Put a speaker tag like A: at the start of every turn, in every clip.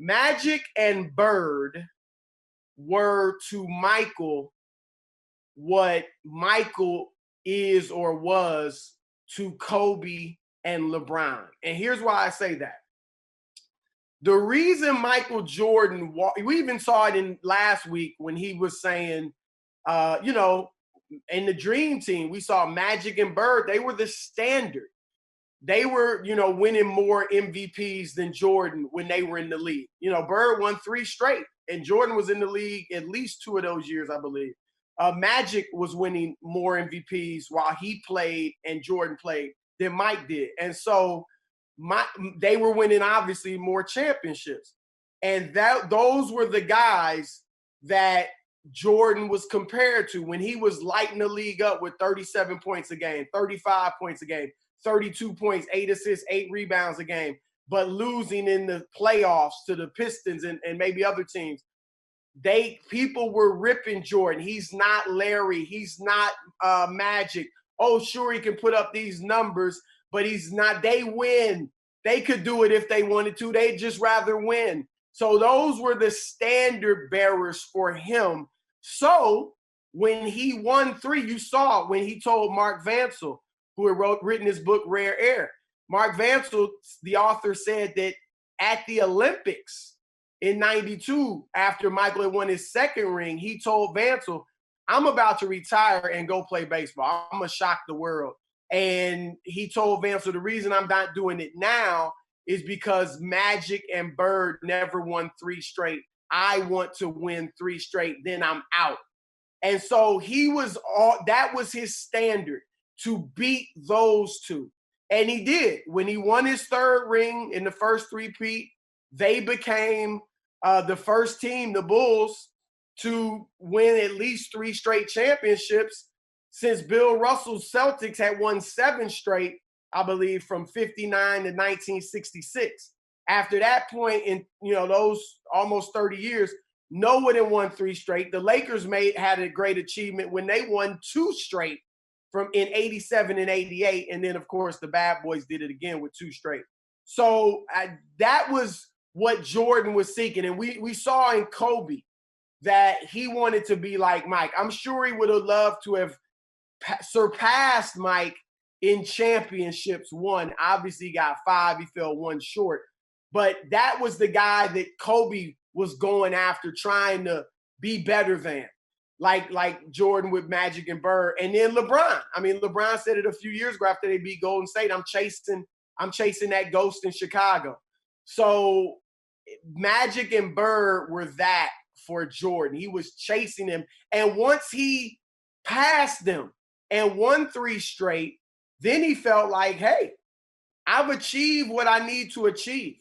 A: Magic and Bird were to Michael what Michael is or was to Kobe and LeBron. And here's why I say that. The reason Michael Jordan, we even saw it in last week when he was saying, in the Dream Team, we saw Magic and Bird. They were the standard. They were, winning more MVPs than Jordan when they were in the league. Bird won 3 straight, and Jordan was in the league at least 2 of those years, I believe. Magic was winning more MVPs while he played and Jordan played than Mike did. And so they were winning, obviously, more championships. And those were the guys that Jordan was compared to when he was lighting the league up with 37 points a game, 35 points a game, 32 points, 8 assists, 8 rebounds a game, but losing in the playoffs to the Pistons and maybe other teams. People were ripping Jordan. He's not Larry. He's not Magic. Oh, sure, he can put up these numbers, but he's not. They win. They could do it if they wanted to. They'd just rather win. So those were the standard bearers for him. So when he won 3, you saw when he told Mark Vancil, who had written his book, Rare Air. Mark Vancil, the author, said that at the Olympics in 92, after Michael had won his 2nd ring, he told Vancil, I'm about to retire and go play baseball. I'm going to shock the world. And he told Vancil, the reason I'm not doing it now is because Magic and Bird never won 3 straight. I want to win 3 straight, then I'm out. And so that was his standard, to beat those 2. And he did. When he won his 3rd ring in the first three-peat, they became the first team, the Bulls, to win at least 3 straight championships since Bill Russell's Celtics had won 7 straight, I believe, from 59 to 1966. After that point, in those almost 30 years, no one had won 3 straight. The Lakers had a great achievement when they won 2 straight in 87 and 88. And then, of course, the Bad Boys did it again with 2 straight. So that was what Jordan was seeking. And we saw in Kobe that he wanted to be like Mike. I'm sure he would have loved to have surpassed Mike in championships won. Obviously, he got 5. He fell 1 short. But that was the guy that Kobe was going after, trying to be better than, like Jordan with Magic and Bird. And then LeBron. I mean, LeBron said it a few years ago after they beat Golden State, I'm chasing that ghost in Chicago. So Magic and Bird were that for Jordan. He was chasing him. And once he passed them and won 3 straight, then he felt like, hey, I've achieved what I need to achieve.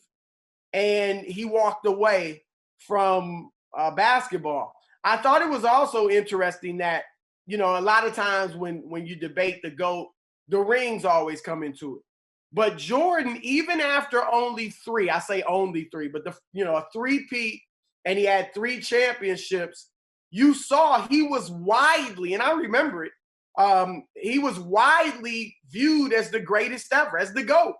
A: And he walked away from basketball. I thought it was also interesting that, a lot of times when you debate the GOAT, the rings always come into it. But Jordan, even after only 3, I say only 3, but a three-peat, and he had 3 championships, you saw he was widely, and I remember it, he was widely viewed as the greatest ever, as the GOAT.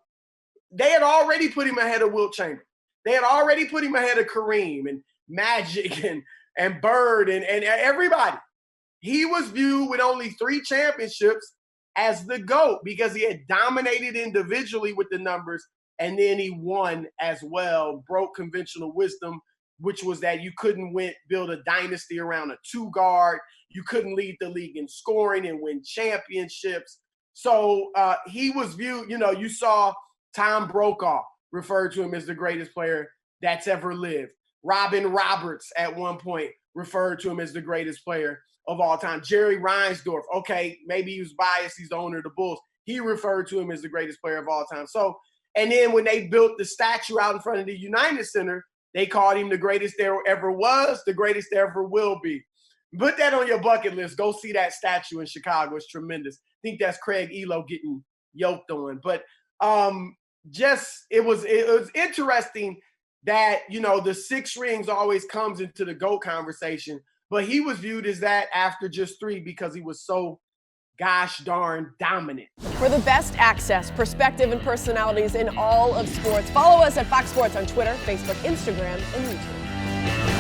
A: They had already put him ahead of Wilt Chamberlain. They had already put him ahead of Kareem and Magic and Bird and everybody. He was viewed with only 3 championships as the GOAT because he had dominated individually with the numbers, and then he won as well, broke conventional wisdom, which was that you couldn't build a dynasty around a 2-guard. You couldn't lead the league in scoring and win championships. So he was viewed, you saw Tom Brokaw referred to him as the greatest player that's ever lived. Robin Roberts at one point referred to him as the greatest player of all time. Jerry Reinsdorf, okay, maybe he was biased, he's the owner of the Bulls. He referred to him as the greatest player of all time. So, and then when they built the statue out in front of the United Center, they called him the greatest there ever was, the greatest there ever will be. Put that on your bucket list. Go see that statue in Chicago. It's tremendous. I think that's Craig Elo getting yoked on. But it was interesting that, the 6 rings always comes into the GOAT conversation, but he was viewed as that after just 3 because he was so gosh darn dominant.
B: For the best access, perspective, and personalities in all of sports, follow us at Fox Sports on Twitter, Facebook, Instagram, and YouTube.